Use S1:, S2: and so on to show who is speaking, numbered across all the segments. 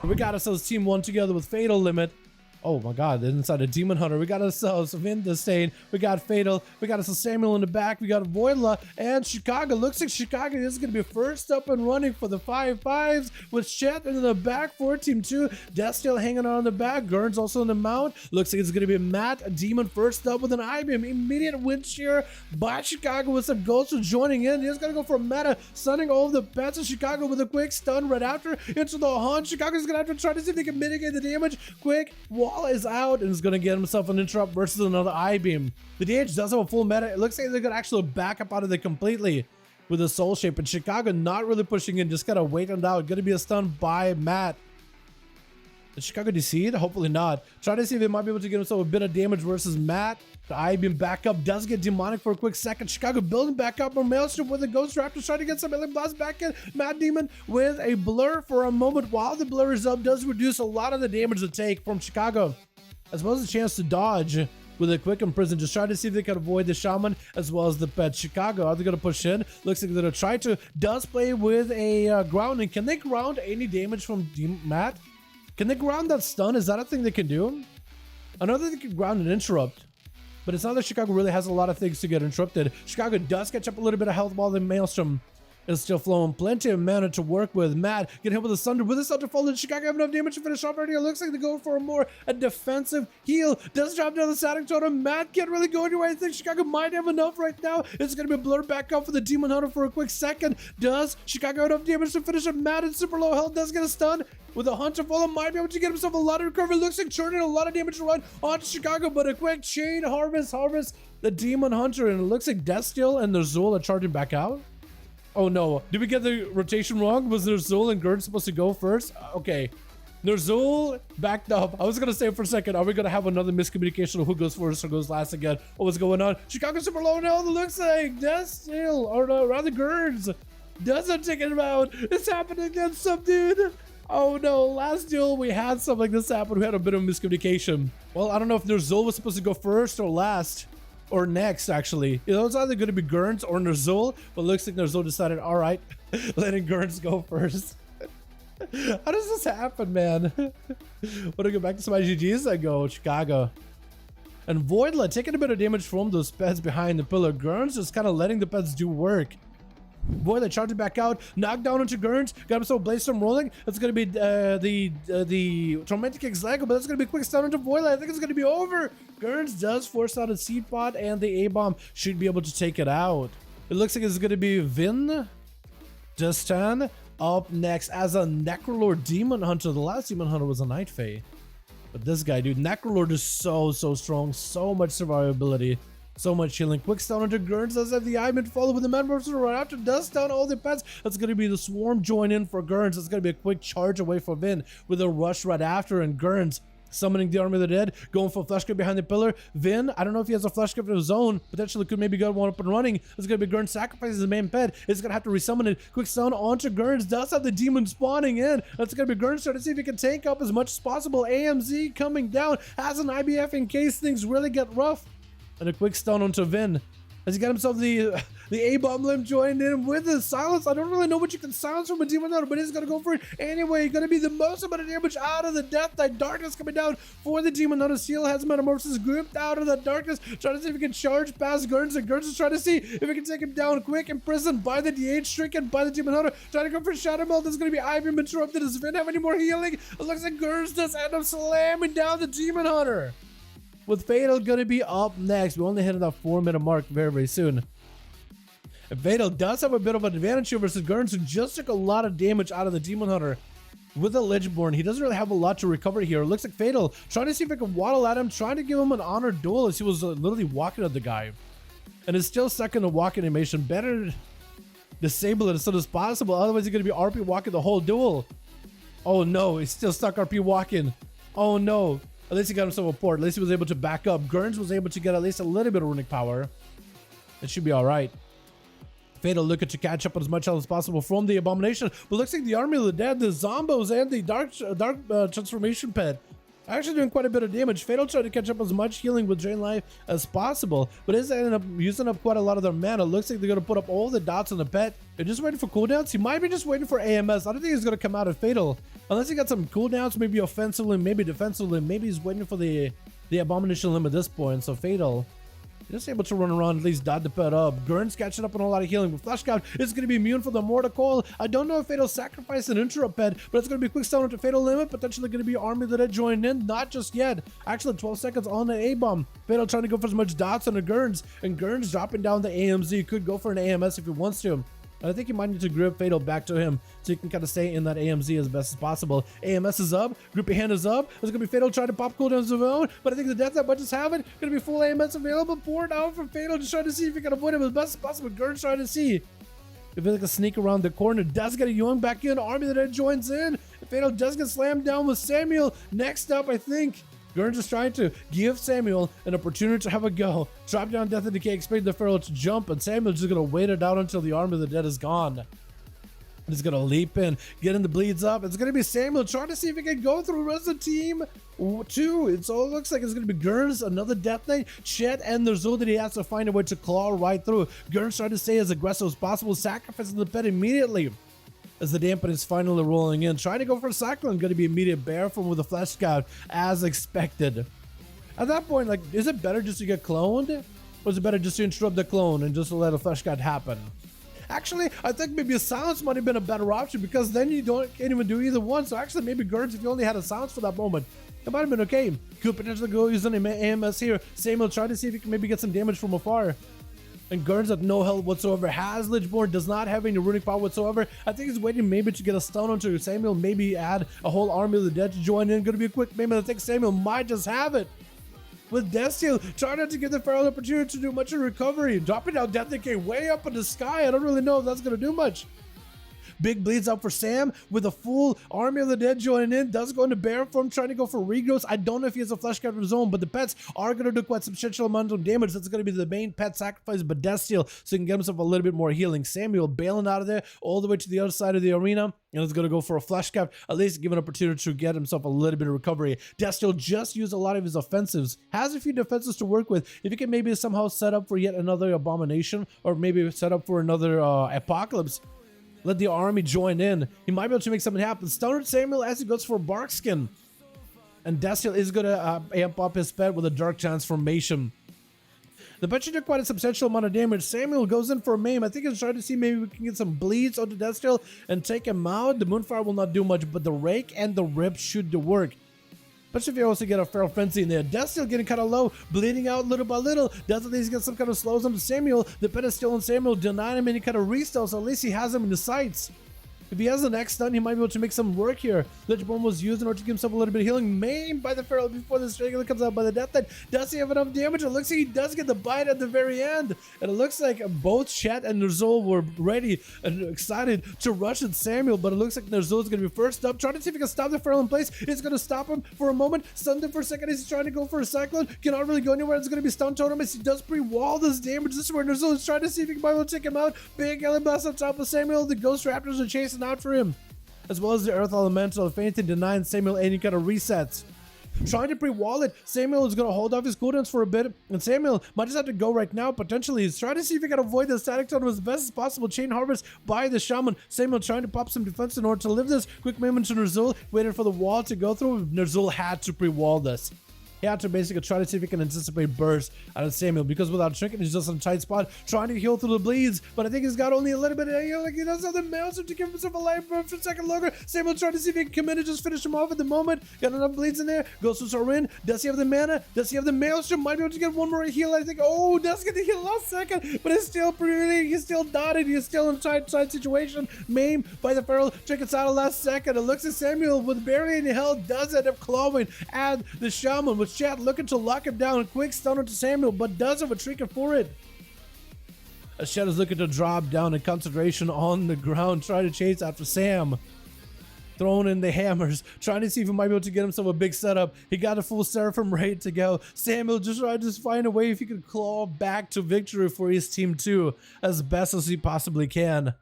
S1: We got ourselves team 1 together with Fatal Limit. Oh my god, inside a Demon Hunter. We got ourselves Vin Disdain. We got Fatal. We got ourselves Samuel in the back. We got Voidla and Chicago. Looks like Chicago is going to be first up and running for the 5-5s with Chet in the back for Team 2. Death still hanging on the back. Gurns also in the mount. Looks like it's going to be Matt Demon first up with an I-beam. Immediate win share by Chicago with some ghosts joining in. He's going to go for meta, stunning all of the pets of Chicago with a quick stun right after into the hunt. Chicago's going to have to try to see if they can mitigate the damage. Quick wall is out and is going to get himself an interrupt versus another I-beam. The DH does have a full meta. It looks like they're going to actually back up out of it completely with a soul shape, and Chicago not really pushing in, just kind of waiting it out. Going to be a stun by Matt. Did Chicago deceive? Hopefully not. Try to see if they might be able to get himself a bit of damage versus Matt. The I-beam back up does get demonic for a quick second. Chicago building back up. Or Maelstrom with a Ghost Raptor trying to get some Alien Blast back in. Matt Demon with a blur for a moment. While the blur is up, does reduce a lot of the damage to take from Chicago, as well as a chance to dodge with a quick imprison. Just try to see if they can avoid the shaman as well as the pet. Chicago, are they going to push in? Looks like they're going to try to. Does play with a grounding. Can they ground any damage from Matt? Can they ground that stun? Is that a thing they can do? I know that they can ground an interrupt, but it's not that Chicago really has a lot of things to get interrupted. Chicago does catch up a little bit of health while the Maelstrom is still flowing. Plenty of mana to work with. Matt get hit with a thunder. With a thunder fall, Chicago have enough damage to finish off already. It looks like they go for a defensive heal. Does drop down the static totem. Matt can't really go anywhere. I think Chicago might have enough right now. It's going to be blurred back up for the Demon Hunter for a quick second. Does Chicago have enough damage to finish it? Matt in super low health does get a stun. With a Hunter follow, might be able to get himself a lot of recovery. Looks like churning a lot of damage to run onto Chicago, but a quick chain harvest the Demon Hunter, and it looks like Deathsteel and the Zul are charging back out. Oh no, did we get the rotation wrong? Was Zul and Gurn supposed to go first? Okay, Zul backed up. I was gonna say for a second, are we gonna have another miscommunication of who goes first or goes last again? What was going on? Chicago super low now. It looks like Deathsteel, or no, rather Gurns doesn't take it out. It's happening against some dude. Oh no, last duel we had something like this happen. We had a bit of miscommunication. Well, I don't know if Nerzul was supposed to go first or last or next, actually. You know, it's either going to be Gurns or Nerzul, but looks like Nerzul decided, all right, letting Gurns go first. How does this happen, man? Want to go back to some IGGs? I go Chicago. And Voidla taking a bit of damage from those pets behind the pillar. Gurns just kind of letting the pets do work. Voidla charging back out, knocked down into Gurns, got himself Blaze Storm rolling. That's going to be the Tormenting King's Lego, but that's going to be a quick stun into Voidla. I think it's going to be over. Gurns does force out a Seed Pod, and the A-Bomb should be able to take it out. It looks like it's going to be Vin Distan up next as a Necrolord Demon Hunter. The last Demon Hunter was a Night Fae. But this guy, dude, Necrolord is so strong, so much survivability. So much healing. Quick stun into Gurns. Does have the Iman follow with the Metamorphosis right after. Does down all the pets. That's going to be the Swarm join in for Gurns. That's going to be a quick charge away for Vin with a rush right after. And Gurns summoning the Army of the Dead. Going for a Flesh Grip behind the pillar. Vin, I don't know if he has a Flesh Grip of his own. Potentially could maybe get one up and running. It's going to be Gurns sacrifices the main pet. It's going to have to resummon it. Quick stun onto Gurns. Does have the demon spawning in. That's going to be Gurns trying to see if he can tank up as much as possible. AMZ coming down. Has an IBF in case things really get rough. And a quick stun onto Vin. As he got himself the A-Bomb limb joined in with the silence. I don't really know what you can silence from a Demon Hunter, but he's going to go for it anyway. Going to be the most amount of damage out of the Death Knight. Darkness coming down for the Demon Hunter. Steel has Metamorphosis grouped out of the darkness. Trying to see if he can charge past Gurns. And Gurns is trying to see if he can take him down quick. Imprisoned by the DH. Stricken by the Demon Hunter. Trying to go for Shadow Melt. There's going to be Ivan interrupted. Does Vin have any more healing? It looks like Gurns does end up slamming down the Demon Hunter. With Fatal going to be up next. We only hit that 4-minute mark very soon. And Fatal does have a bit of an advantage here versus Gurns, who just took a lot of damage out of the Demon Hunter with the Legendborn. He doesn't really have a lot to recover here. It looks like Fatal trying to see if I can waddle at him, trying to give him an honored duel as he was literally walking at the guy. And it's still stuck in the walk animation. Better disable it as soon as possible. Otherwise, he's going to be RP walking the whole duel. Oh no, he's still stuck RP walking. Oh no. At least he got himself a port. At least he was able to back up. Gurns was able to get at least a little bit of runic power. It should be all right. Fatal looking to catch up as much health as possible from the Abomination. But looks like the Army of the Dead, the Zombos, and the Dark Transformation Pet Actually doing quite a bit of damage. Fatal tried to catch up as much healing with Drain Life as possible, but is ended up using up quite a lot of their mana. Looks like they're going to put up all the dots on the pet. They're just waiting for cooldowns. He might be just waiting for AMS. I don't think he's going to come out of Fatal. Unless he got some cooldowns, maybe offensively, maybe defensively. Maybe he's waiting for the Abomination Limb at this point. So Fatal just able to run around, at least dot the pet up. Gurn's catching up on a lot of healing. But Flesh God is going to be immune for the Mortar Coil. I don't know if Fatal sacrificed an interrupt pet, but it's going to be quick stone to Fatal Limit. Potentially going to be Army of the Dead joining in. Not just yet. Actually, 12 seconds on the A-bomb. Fatal trying to go for as much dots on the Gurns. And Gurn's dropping down the AMZ. Could go for an AMS if he wants to. I think you might need to grip Fatal back to him so you can kind of stay in that AMZ as best as possible. AMS is up. Grip your hand is up. It's going to be Fatal trying to pop cooldowns of his own, but I think the death that bunches have it. Going to be full AMS available. Poured out from Fatal, just trying to see if he can avoid him as best as possible. Gurn's trying to see if he can sneak around the corner. Does get a Young back in. Army of the Dead joins in. Fatal does get slammed down with Samuel. Next up, I think Gurn's just trying to give Samuel an opportunity to have a go. Drop down Death and Decay, expect the Feral to jump, and Samuel's just going to wait it out until the Army of the Dead is gone. He's going to leap in, getting the bleeds up. It's going to be Samuel trying to see if he can go through the rest of the team. Two. So it looks like it's going to be Gurns, another Death Knight, Chet, and the Zul that he has to find a way to claw right through. Gurns trying to stay as aggressive as possible, sacrificing the pet immediately as the dampen is finally rolling in. Trying to go for a Cyclone, going to be immediate bear from with a Flesh Scout as expected. At that point, like, is it better just to get cloned? Or is it better just to interrupt the clone and just to let a Flesh Scout happen? Actually, I think maybe a silence might have been a better option because then you can't even do either one. So actually, maybe Gurns, if you only had a silence for that moment, it might have been okay. Could potentially go using an AMS here. Samuel trying to see if he can maybe get some damage from afar. And Gurns at no health whatsoever. Has Lichborn, does not have any runic power whatsoever. I think he's waiting maybe to get a stun onto Samuel. Maybe add a whole Army of the Dead to join in. Going to be a quick maybe. I think Samuel might just have it. With Death Seal, trying not to give the Feral opportunity to do much in recovery. Dropping down Death Decay way up in the sky. I don't really know if that's going to do much. Big bleeds out for Sam with a full Army of the Dead joining in. Does go into bear form, trying to go for regrowths. I don't know if he has a Flesh Cat of his own, but the pets are going to do quite substantial amount of damage. That's going to be the main pet sacrifice, but Death Seal, so he can get himself a little bit more healing. Samuel bailing out of there all the way to the other side of the arena. And it's going to go for a Flesh Cap, at least give an opportunity to get himself a little bit of recovery. Death Seal just used a lot of his offensives. Has a few defenses to work with. If he can maybe somehow set up for yet another Abomination, or maybe set up for another Apocalypse, let the army join in, he might be able to make something happen. Stunner Samuel as he goes for Bark Skin. And Death Seal is going to amp up his pet with a Dark Transformation. The pet should do quite a substantial amount of damage. Samuel goes in for a maim. I think he's trying to see maybe we can get some bleeds onto Death Seal and take him out. The Moonfire will not do much, but the Rake and the Rip should do work. But if you also get a Feral Frenzy in there, Death Seal getting kind of low, bleeding out little by little. Does at least get some kind of slows on Samuel. The pet is still on Samuel, denying him any kind of restyle, so at least he has him in the sights. If he has the next stun, he might be able to make some work here. Lichborn was used in order to give himself a little bit of healing. Maimed by the Feral before this regular comes out by the Death Knight. Does he have enough damage? It looks like he does get the bite at the very end. And it looks like both Chet and Nerzul were ready and excited to rush at Samuel, but it looks like Nerzul is going to be first up. Trying to see if he can stop the Feral in place. It's going to stop him for a moment. Stunned him for a second. He's trying to go for a Cyclone. Cannot really go anywhere. It's going to be Stun Totem as he does pre-wall this damage. This is where Nerzul is trying to see if he can be able to take him out. Big Alien Blast on top of Samuel. The Ghost Raptors are chasing out for him, as well as the Earth Elemental, fainting, denying Samuel any kind of resets. Trying to pre-wall it, Samuel is going to hold off his cooldowns for a bit, and Samuel might just have to go right now, potentially. He's trying to see if he can avoid the Static Totem as best as possible. Chain Harvest by the Shaman. Samuel trying to pop some defense in order to live this. Quick moment to Nerzul, waiting for the wall to go through. Nerzul had to pre-wall this. He had to basically try to see if he can anticipate burst out of Samuel, because without Trinket, he's just in a tight spot, trying to heal through the bleeds. But I think he's got only a little bit of heal. Like, he doesn't have the Maelstrom to give himself a life burn for a second longer. Samuel trying to see if he can commit and just finish him off at the moment. Got enough bleeds in there. Goes to Sorin. Does he have the mana? Does he have the Maelstrom? Might be able to get one more heal. I think. Oh, does get the heal last second, but it's still pretty. He's still dotted. He's still in a tight situation. Maim by the Feral. Trinket's out of last second. It looks at Samuel with barely any health. Does end up clawing at the Shaman, with Chat looking to lock him down. Quick stunner to Samuel, but does have a trinket for it. As Shadow's looking to drop down in concentration on the ground, trying to chase after Sam. Throwing in the hammers, trying to see if he might be able to get himself a big setup. He got a full Seraphim ready to go. Samuel just trying to find a way if he could claw back to victory for his team too, as best as he possibly can.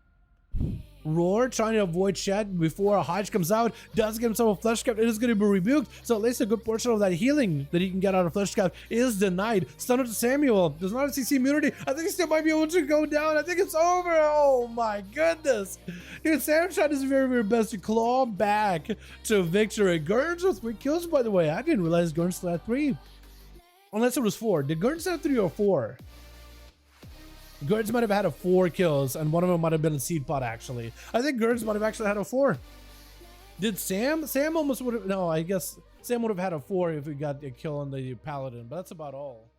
S1: Roar trying to avoid Shed before Hodge comes out, does get himself a Flesh Cap. It is going to be rebuked, so at least a good portion of that healing that he can get out of Flesh Cap is denied. Stun up to Samuel, does not have CC immunity. I think he still might be able to go down. I think it's over. Oh my goodness. Dude, Sam tried his very, very best to claw back to victory. Gurns with 3 kills, by the way. I didn't realize Gurns still had 3. Unless it was 4. Did Gurns have 3 or 4? Gurns might have had a 4 kills, and one of them might have been a seed pot, actually. I think Gurns might have actually had a 4. Did Sam? Sam almost would have... No, I guess Sam would have had a 4 if he got a kill on the Paladin, but that's about all.